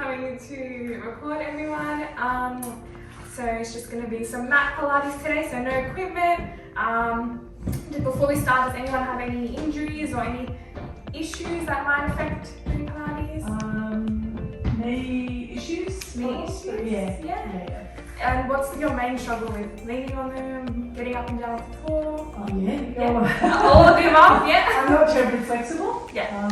coming to record, everyone. So it's just going to be some mat Pilates today, so no equipment. Just before we start, does anyone have any injuries or any issues that might affect doing Pilates? Knee issues? Knee issues? Yeah. And what's your main struggle with? Leaning on them, getting up and down off the floor? Oh yeah. All of the above, yeah? I'm not terribly flexible. Yeah.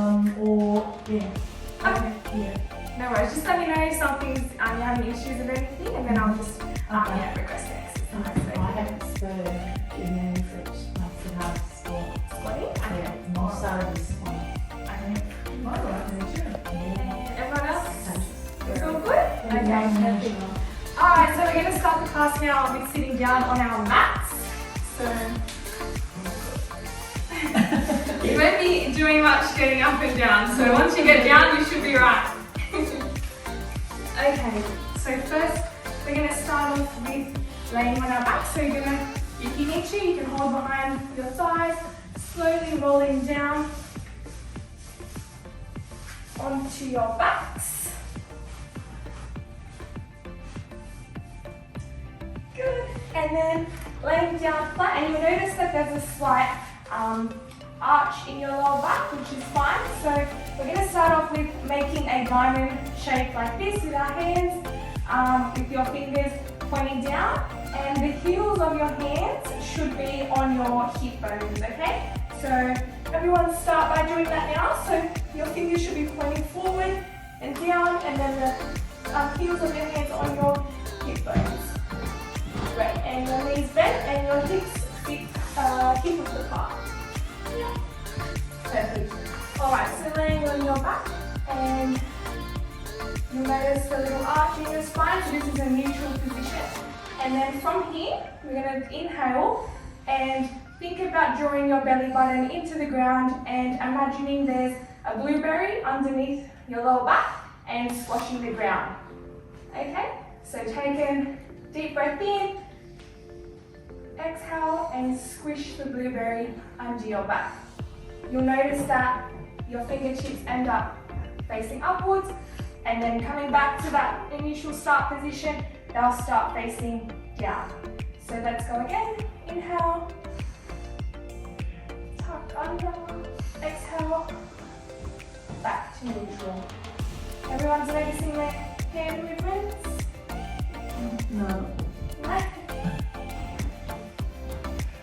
Okay. Yeah. No worries, just let me know if something's, you have any issues with anything, and then I'll just request the exercise. I haven't started getting any fresh. I still have sport. Squatting? Yeah, more started this one. Everyone else? It's all good? Okay. Alright, so we're going to start the class now with sitting down on our mats. So you won't be doing much getting up and down, so once you get down you should be right. Okay, so first we're going to start off with laying on our back. So you're going to, if you need to, you can hold behind your thighs, slowly rolling down onto your backs. Good. And then laying down flat, and you'll notice that there's a slight arch in your lower back, which is fine. So we're going to start off with making a diamond shape like this with our hands, with your fingers pointing down, and the heels of your hands should be on your hip bones, okay? So everyone start by doing that now. So your fingers should be pointing forward and down, and then the heels of your hands on your hip bones. Great, and your knees bent and your hips hip width apart. Yeah. Perfect. Alright, so laying on your back, and you'll notice the little arch in your spine, so this is a neutral position. And then from here, we're going to inhale and think about drawing your belly button into the ground and imagining there's a blueberry underneath your lower back and squashing the ground. Okay, so take a deep breath in, exhale and squish the blueberry under your back. You'll notice that your fingertips end up facing upwards, and then coming back to that initial start position, they'll start facing down. So let's go again. Inhale, tuck under, exhale, back to neutral. Everyone's noticing their hand movements? No.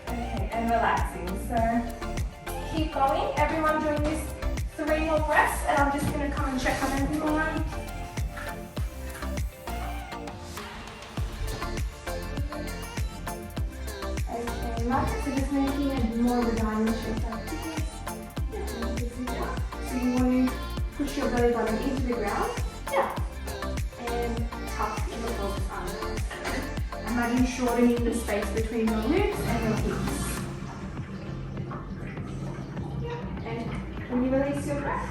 Okay, and relaxing. So keep going. Everyone doing this 3 more breaths, and I'm just going to come and check on everyone. Okay, so just making it more of a diamond shape like this. So you want to push your belly button into the ground. Yeah. And tuck in the pelvis under. Imagine shortening the space between your ribs and your hips. And when you release your breath,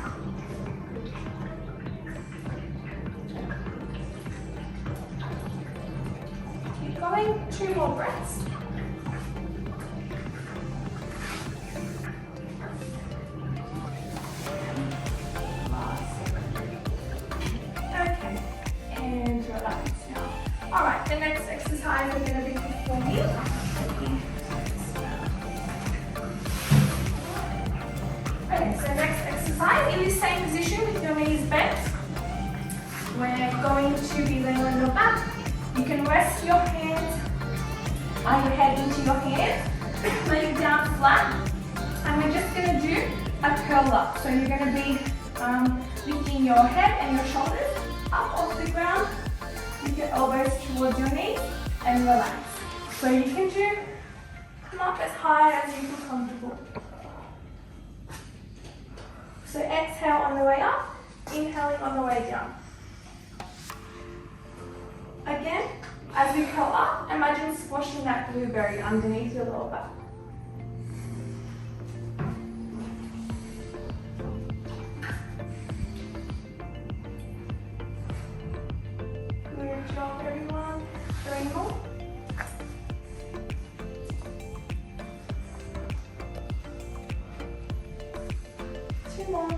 keep going. 2 more breaths. Okay, and relax now. Alright, the next exercise we're going to be performing. Okay, so next exercise, in the same position with your knees bent, we're going to be laying on your back. You can rest your hands, your head into your hands, lay it down flat, and we're just going to do a curl up. So you're going to be lifting your head and your shoulders up off the ground, with your elbows towards your knees, and relax. So you can come up as high as you feel comfortable. So exhale on the way up, inhaling on the way down. Again, as we curl up, imagine squashing that blueberry underneath your lower back. Good job, everyone. 3 more. 2 more.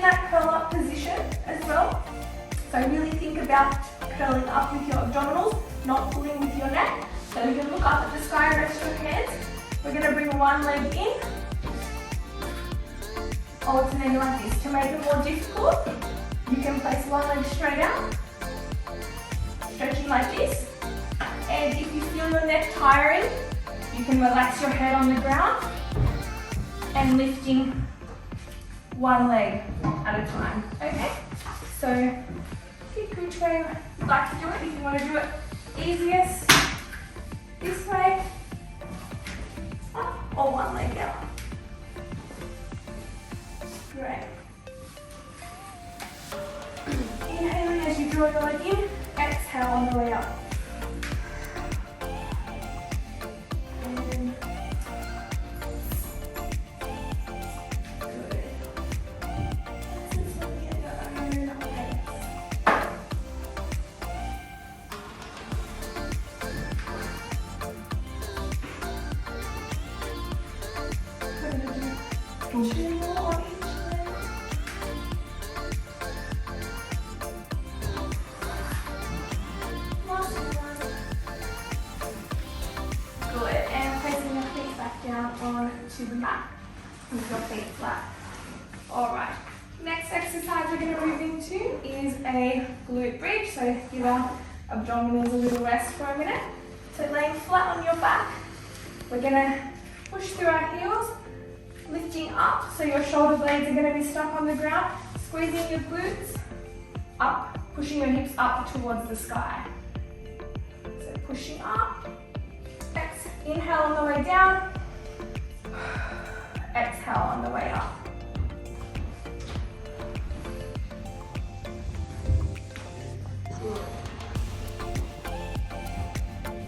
that curl up position as well. So really think about curling up with your abdominals, not pulling with your neck. So you can look up at the sky and rest your hands. We're going to bring one leg in, alternating like this. To make it more difficult, you can place one leg straight out, stretching like this. And if you feel your neck tiring, you can relax your head on the ground and lifting one leg at a time, okay? So pick which way you'd like to do it. If you want to do it easiest this way, up, or one leg out. Great. Inhaling as you draw your leg in, exhale on the way up. Two more on each leg. Last one. Good. And placing your feet back down onto the mat with your feet flat. Alright. Next exercise we're going to move into is a glute bridge. So give our abdominals a little rest for a minute. So laying flat on your back, we're going to push through our heels, lifting up, so your shoulder blades are going to be stuck on the ground, squeezing your glutes up, pushing your hips up towards the sky. So pushing up, inhale on the way down, exhale on the way up.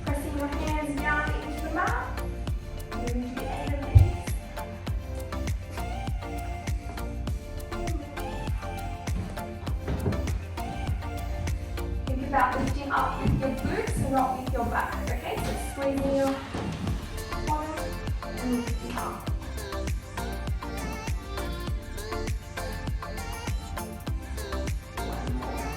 Pressing your hands down into the mat, moving to the end of these. About lifting up with your glutes and not with your back, okay? So squeezing your bottom and lifting up. One more.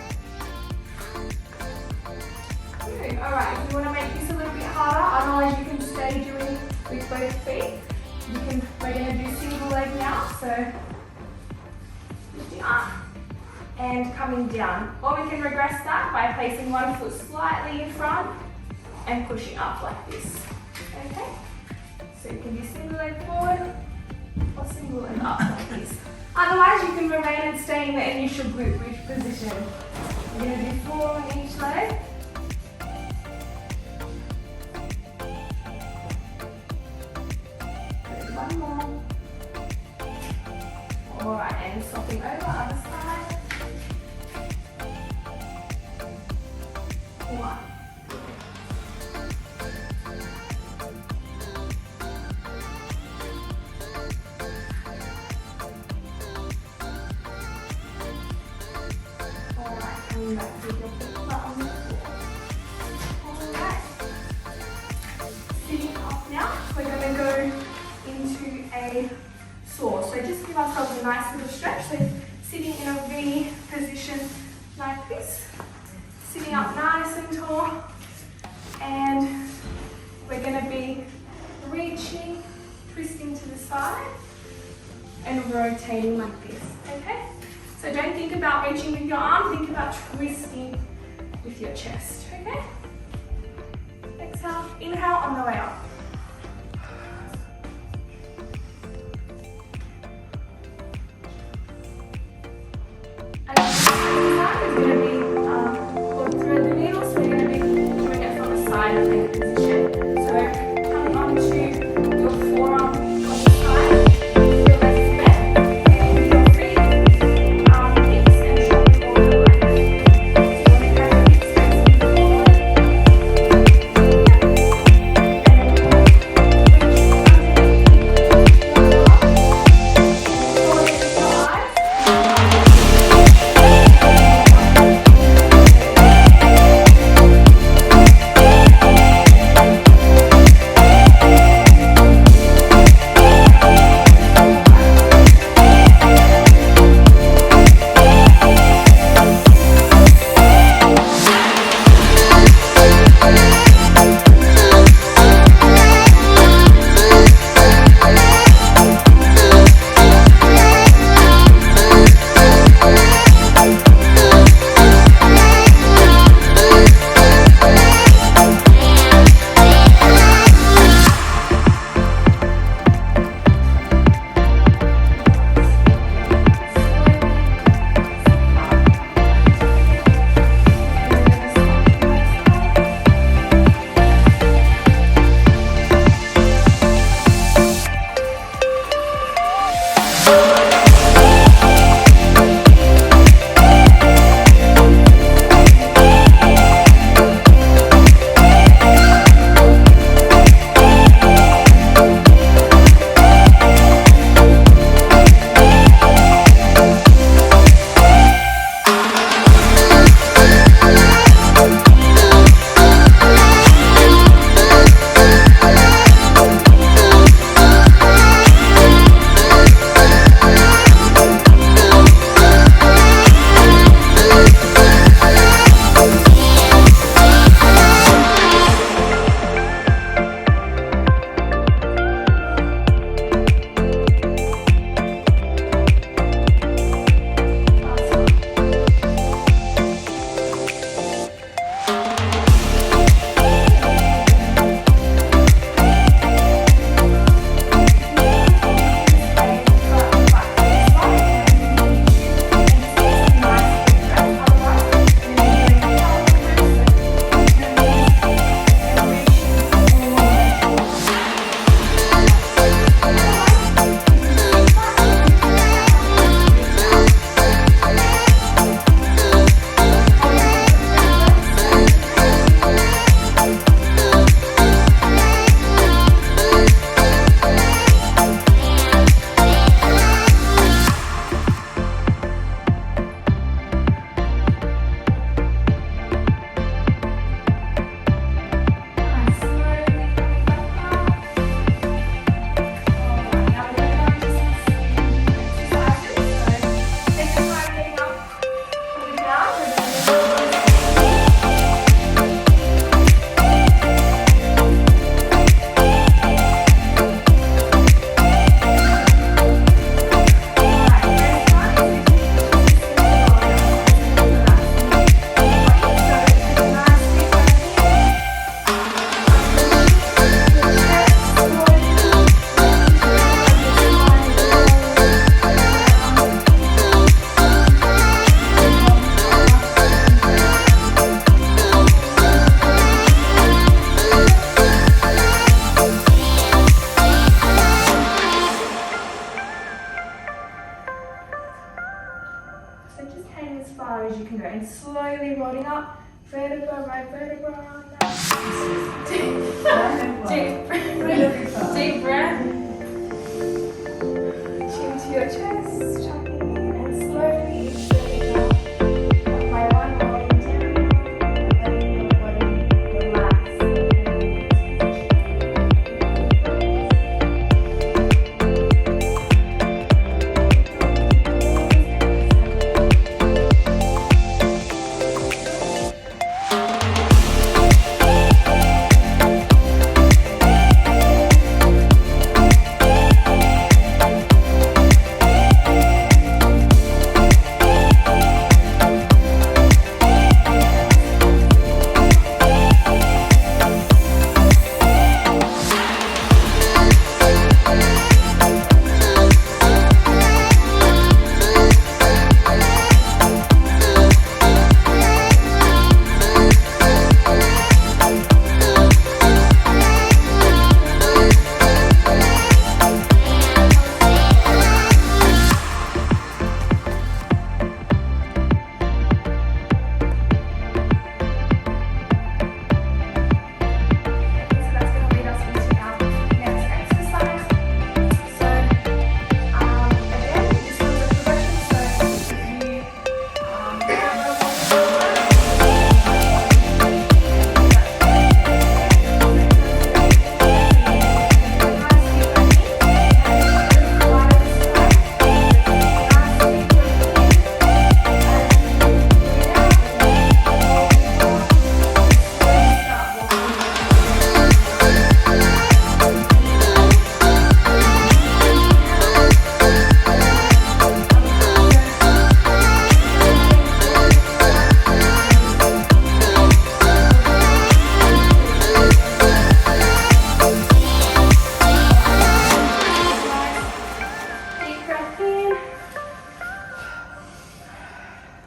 Good. Alright, if you want to make this a little bit harder, otherwise you can stay doing with both feet. We're going to do single leg now, so lifting up and coming down. Or we can regress that by placing one foot slightly in front and pushing up like this. Okay? So you can do single leg forward or single leg up like this. Otherwise you can remain and stay in the initial glute bridge position. We're going to do 4 on each leg. Good, one more. Alright, and swapping over, other side. 1. Alright, coming back to your feet flat on the floor. Alright. Sitting up now, we're going to go into a saw. So just give ourselves a nice little stretch. So sitting in a V position like this. Sitting up nice and tall, and we're going to be reaching, twisting to the side, and rotating like this, okay? So don't think about reaching with your arm, think about twisting with your chest, okay? Exhale, inhale on the way up. And the is going to be through the needle, so you're going to be doing it from the side of the position. So coming onto your forearm on the side, with your left leg, and your feet, hips and shoulder forward like this. So you want to have your hips facing forward, and then hard as you can go and slowly rolling up, vertebra by vertebra. Deep breath. Chin to your chest, chucking in and slowly exhaling up. One by one, rolling down, letting your body relax.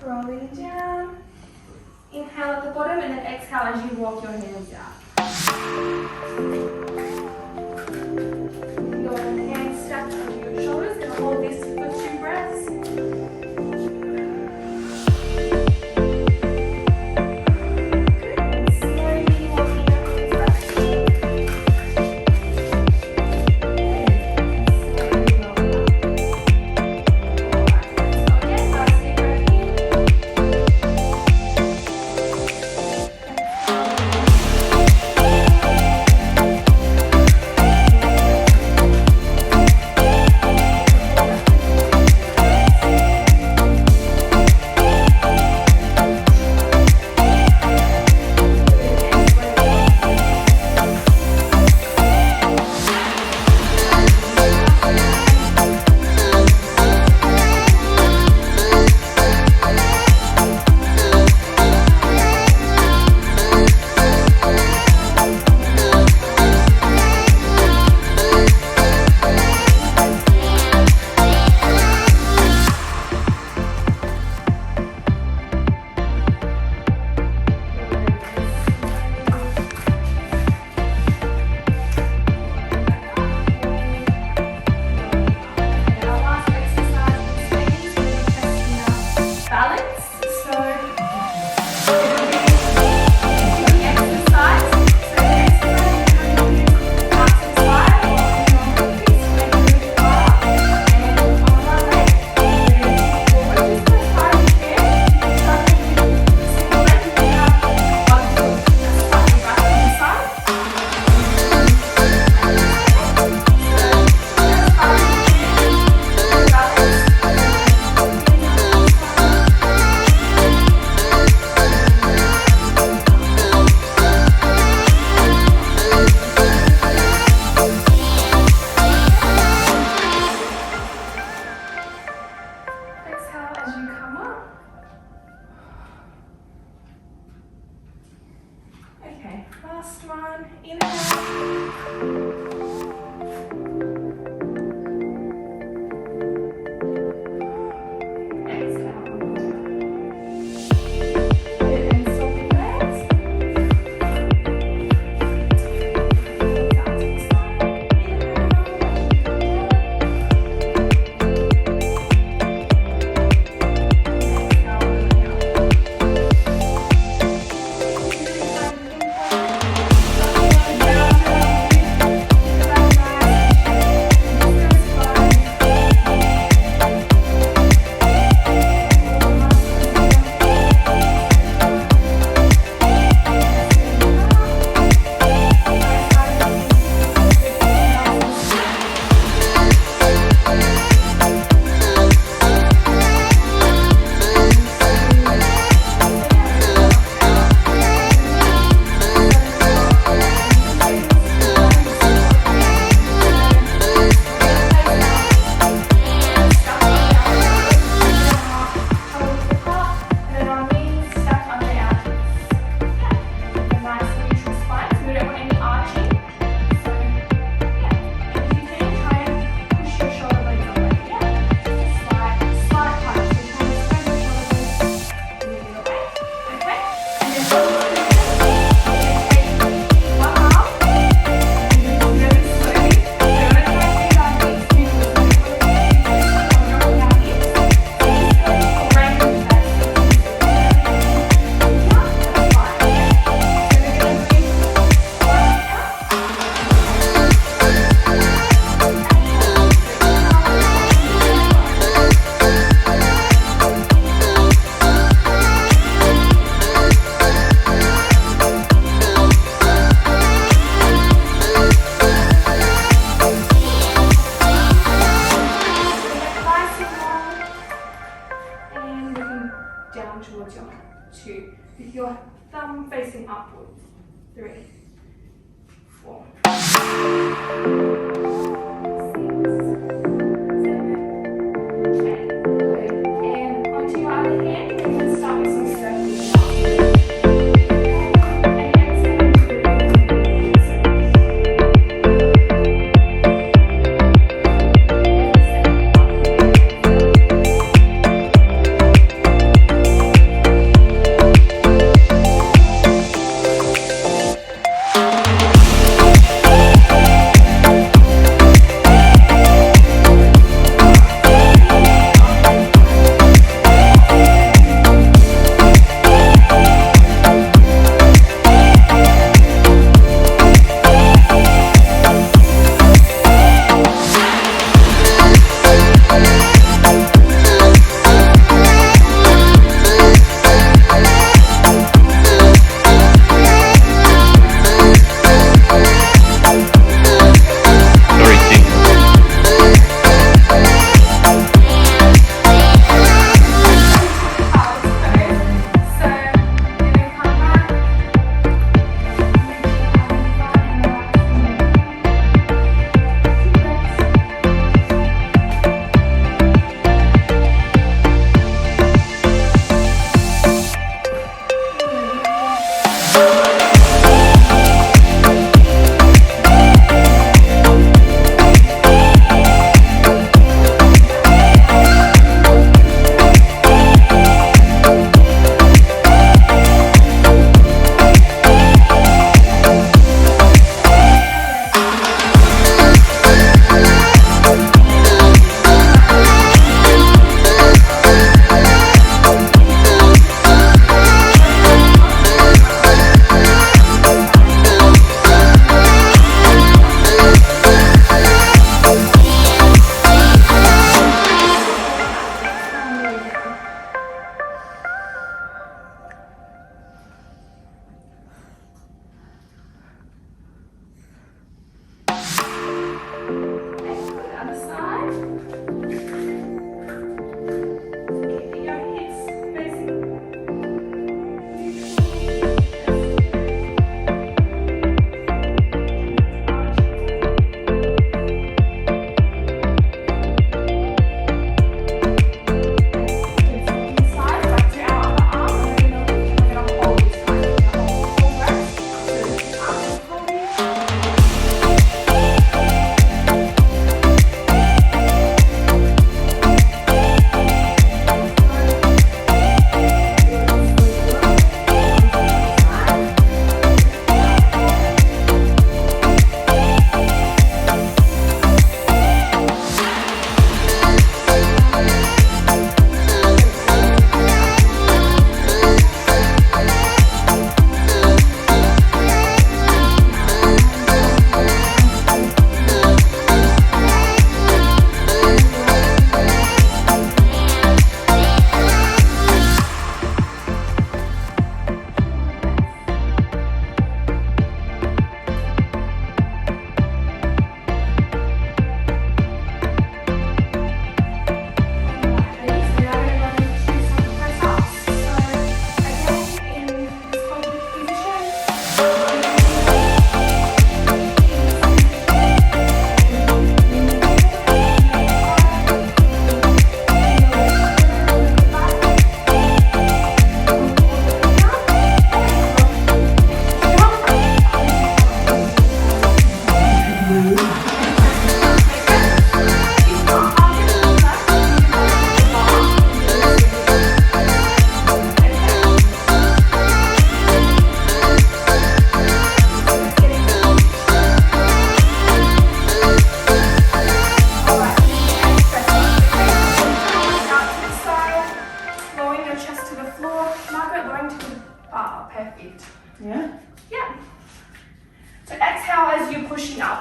Rolling down. Inhale at the bottom and then exhale as you walk your hands out. Your hands stacked onto your shoulders and hold this for 2 breaths. Good. And slowly walking your hands back. Slowly roll up. Alright, so again, last deep breath in. Last one, inhale. Exhale. Good, and soften legs. Out to the side. Inhale. Exhale. towards your mat. 2, with your thumb facing upwards. 3, 4, 5, 6, 7, 8. Good. And onto your other hand, we're going to start with some circles now. And exhale into the rhythm.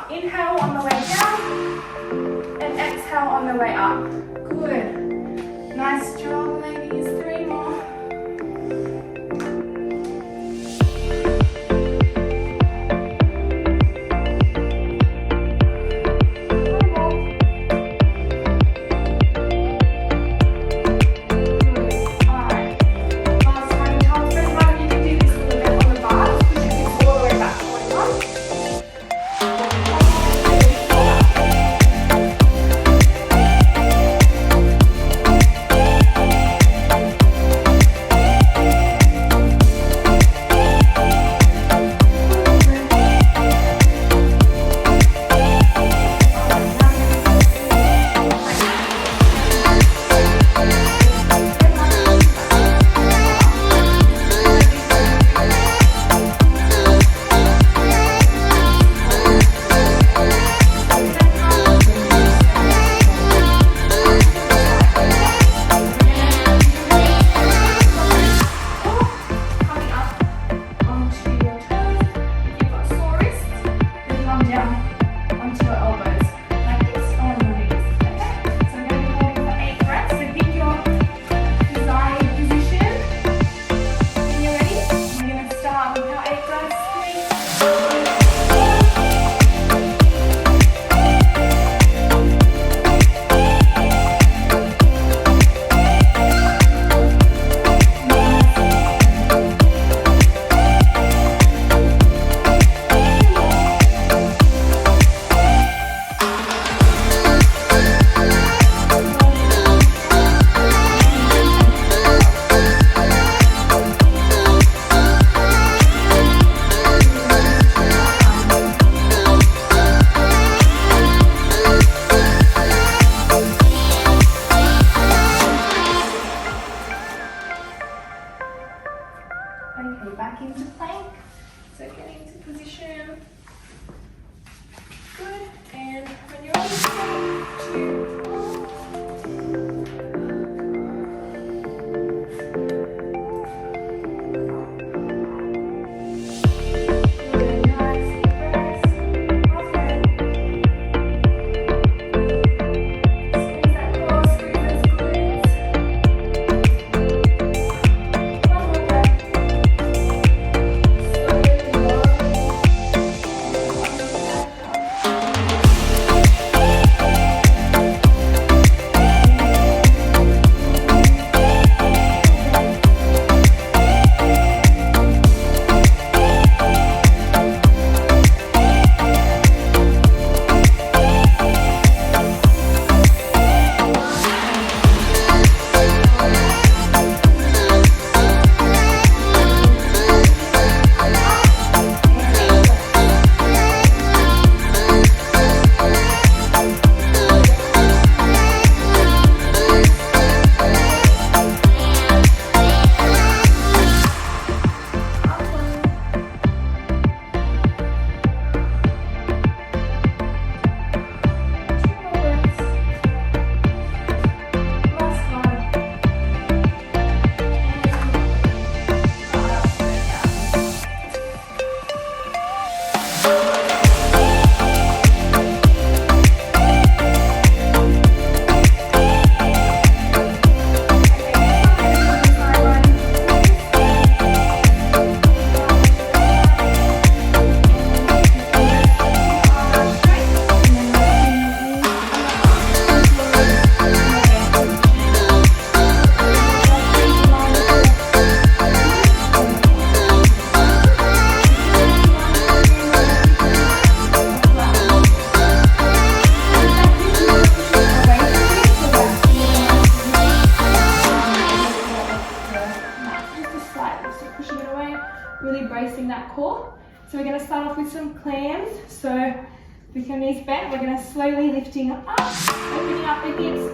Inhale on the way down and exhale on the way up. Good. Nice job, ladies. 3 more. Good. All right. Okay, back into plank. So get into position. Good. And when you're ready, 2, 2. Pushing it away, really bracing that core. So we're going to start off with some clams. So with your knees bent, we're going to slowly lifting up, opening up the hips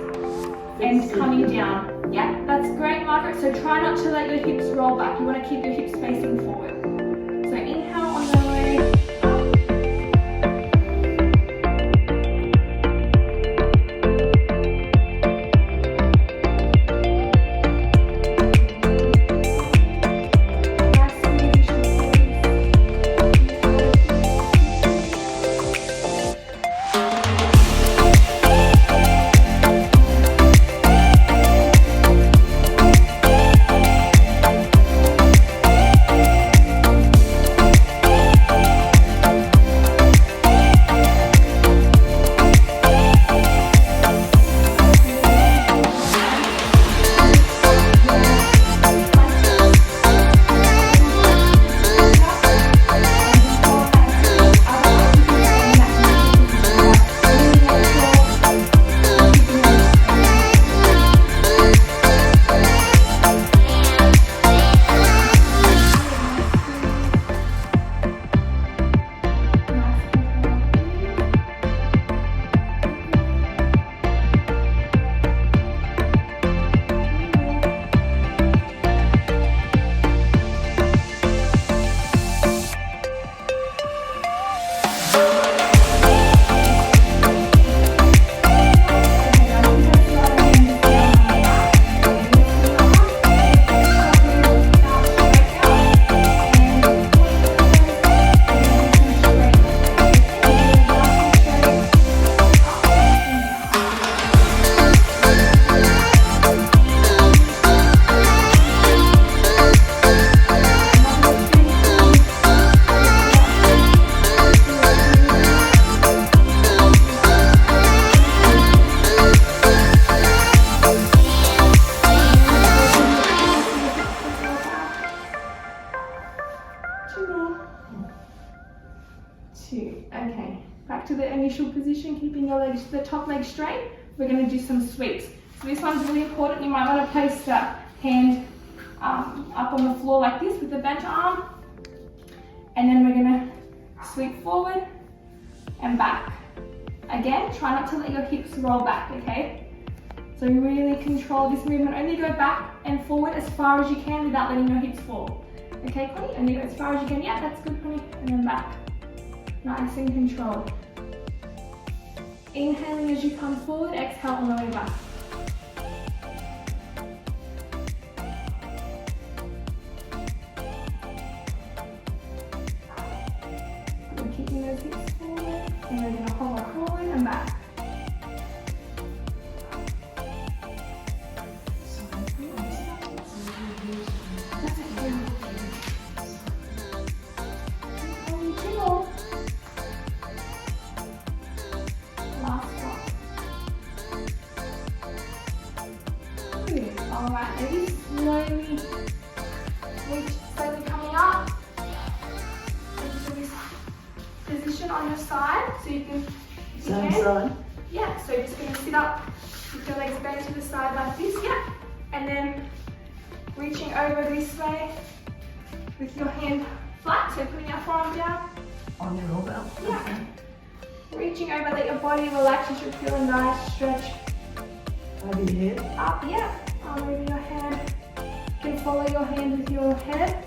and coming down. Yeah, that's great, Margaret. So try not to let your hips roll back. You want to keep your hips facing forward. So inhale on the way up. Okay, back to the initial position, keeping your legs, the top leg straight. We're going to do some sweeps. So this one's really important. You might want to place that hand up on the floor like this with the bent arm. And then we're going to sweep forward and back. Again, try not to let your hips roll back, okay? So really control this movement. Only go back and forward as far as you can without letting your hips fall. Okay, Connie, and you go as far as you can. Yeah, that's good, Connie. And then back. Nice and controlled. Inhaling as you come forward, exhale on the way back. We're keeping those hips forward, and we're going to hold forward and back. Alright, maybe slowly coming up into this position on your side, so you can, yeah, so you're just going to sit up with your legs bent to the side like this, yeah, and then reaching over this way with your hand flat, so putting your forearm down. On your elbow. Yeah. Reaching over, let your body relax, you should feel a nice stretch. Over your head. Up, yeah. Arm over your hand. You can follow your hand with your head.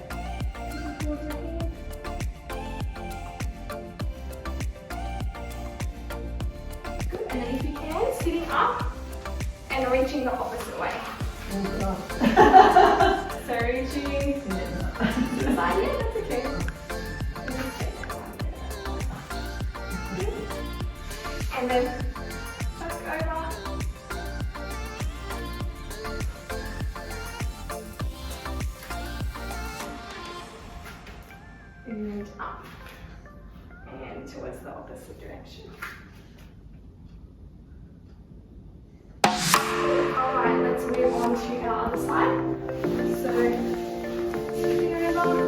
Good, and then if you can, sitting up and reaching the opposite way. Oh God. So reaching to the side, yeah, that's okay. And then back over. And up. And towards the opposite direction. Alright, let's move on to our other side. So, flipping over.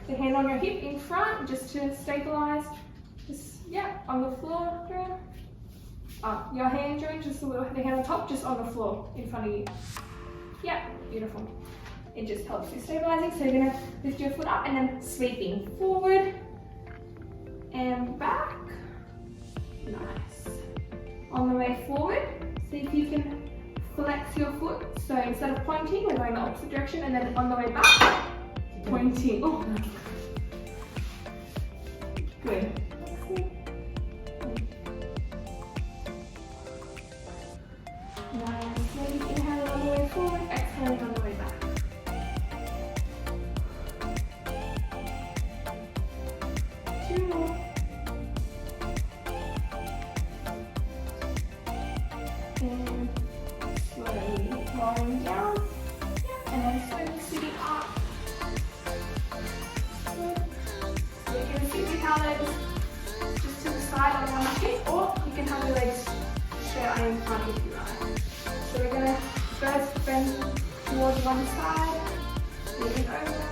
the hand on your hip in front just to stabilize. Just, yeah, on the floor, Drew. Your hand, Drew, just a little, the hand on top, just on the floor in front of you. Yeah, beautiful. It just helps you stabilizing. So you're gonna lift your foot up and then sweeping forward and back. Nice. On the way forward, see if you can flex your foot. So instead of pointing, we're going the opposite direction, and then on the way back, pointing. Oh. Good. Nice. Maybe inhaling on the way forward, exhaling on the way back. Two more. And slowly lowering down. And then slowly sitting up. Good. So you can sit with your legs just to the side on one hip, or you can have your legs straight in front if you like. So we're going to first bend towards one side, moving over.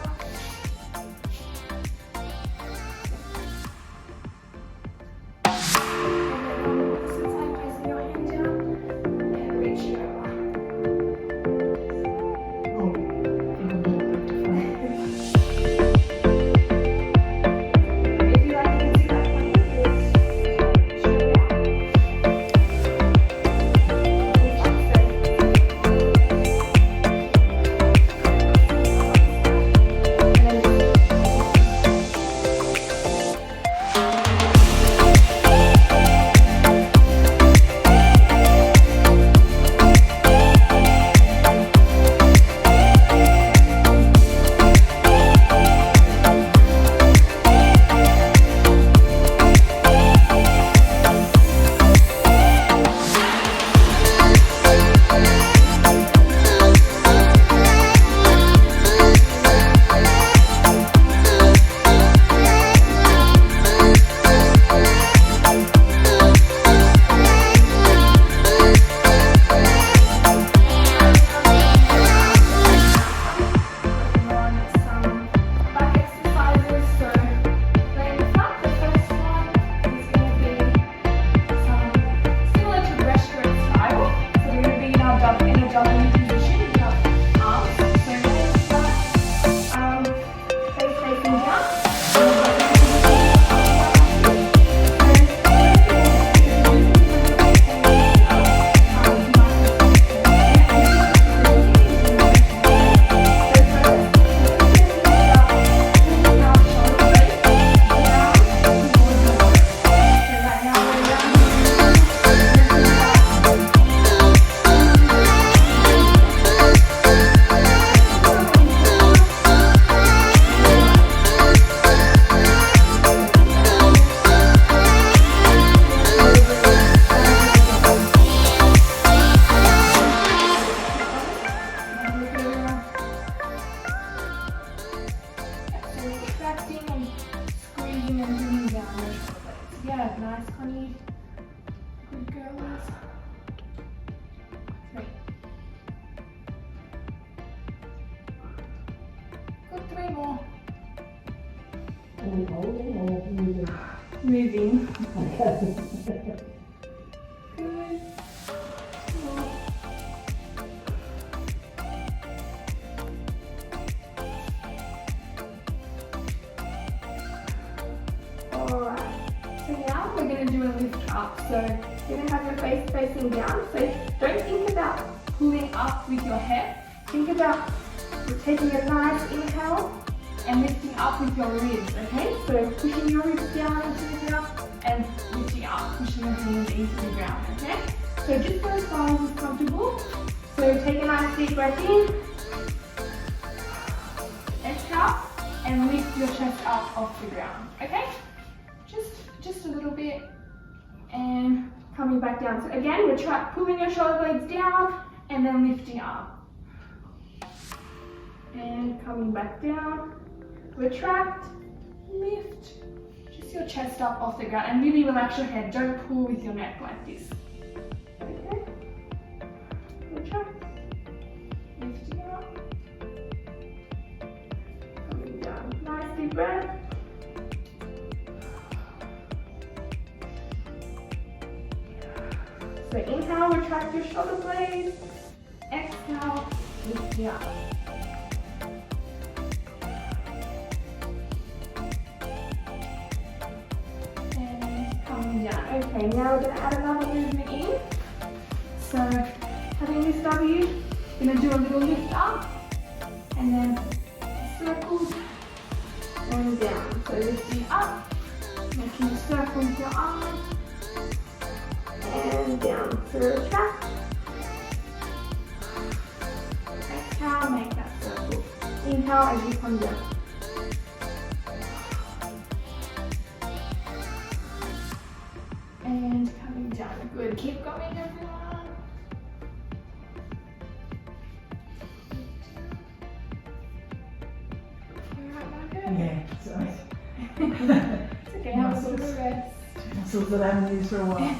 Three more. Moving. Good. Alright. So now we're going to do a lift up. So you're going to have your face facing down. So don't think about pulling up with your head. Think about taking a nice inhale and lifting up with your ribs, okay? So pushing your ribs down into the ground and lifting up, pushing your hands into the ground, okay? So just go as far as is comfortable. So take a nice deep breath in, exhale, and lift your chest up off the ground, okay? Just a little bit, and coming back down. So again, we're pulling your shoulder blades down and then lifting up. And coming back down. Retract, lift, just your chest up off the ground and really relax your head. Don't pull with your neck like this. Okay. Retract, lifting up, coming down. Nice deep breath. So inhale, retract your shoulder blades. Exhale, lifting up. Okay, now we're going to add another movement in. So, having this W, we're going to do a little lift up, and then circles and down. So lifting up, making a circle with your arms, and down. So retract. Exhale, make that circle. Inhale as you come down. And coming down. Good. Keep going, everyone. Yeah, sorry. It's okay, have a little bit of rest. Muscles that I haven't used for a while.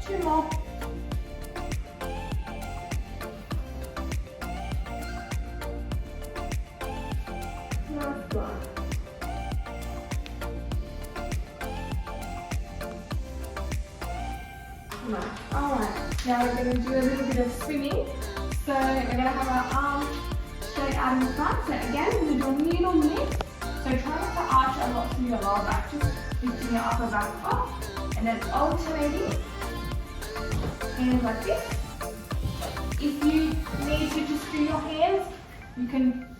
Two more. Last one. Nice. Alright, now we're going to do a little bit of swimming. So we're going to have our arms straight out in front. So again, we're going to do a little lift. So try not to arch a lot through your lower back, just lifting your upper back up. And then alternating. Hands like this. If you need to just do your hands, you can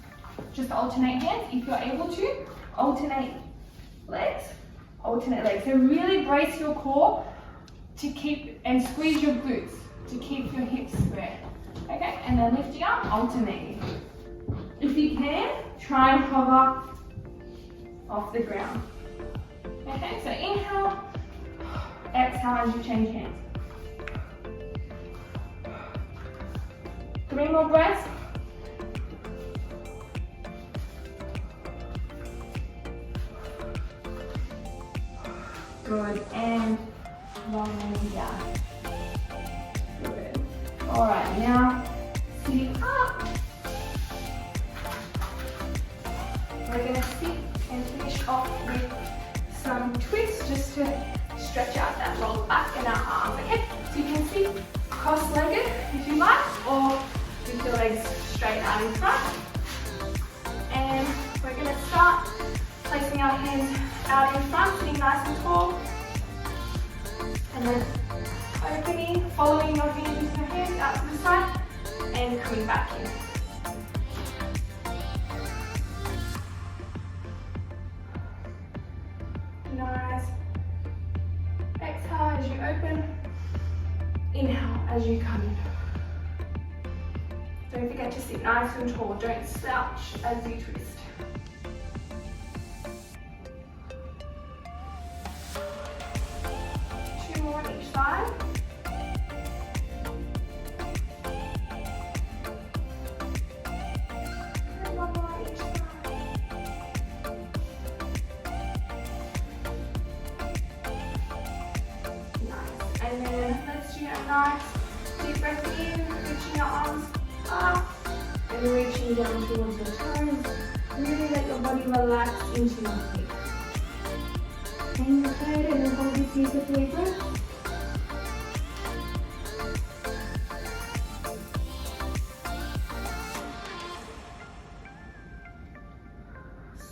just alternate hands. If you're able to, alternate legs. Alternate legs. So really brace your core to keep and squeeze your glutes to keep your hips square. Okay, and then lifting up, alternating. If you can, try and hover off the ground. Okay, so inhale, exhale as you change hands. 3 more breaths. Good, and long way down. Good. Alright, now sitting up. We're going to sit and finish off with some twists just to stretch out that lower back and our arms. Okay, so you can sit cross-legged if you like, or with your legs straight out in front. And we're going to start placing our hands out in front, sitting nice and tall. And then opening, following your hands into your hands out to the side, and coming back in. Nice. Exhale as you open. Inhale as you come in. Don't forget to sit nice and tall. Don't slouch as you twist. Two more on each side. And one more on each side. Nice. And then let's do a nice deep breath in, reaching your arms up and reaching down towards your toes. Really let your body relax into your feet. Hang your head and then hold this here for 3 breaths.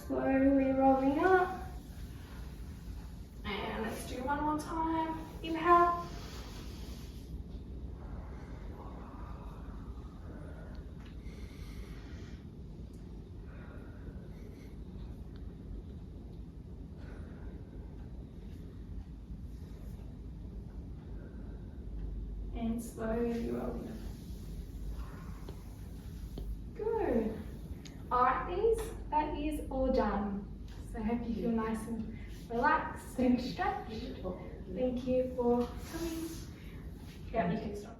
Slowly rolling up. And let's do one more time. Inhale. And slowly rolling up. Good. Alright, that is all done. So I hope you feel nice and relaxed and stretched. Thank you for coming. Yeah, you can stop.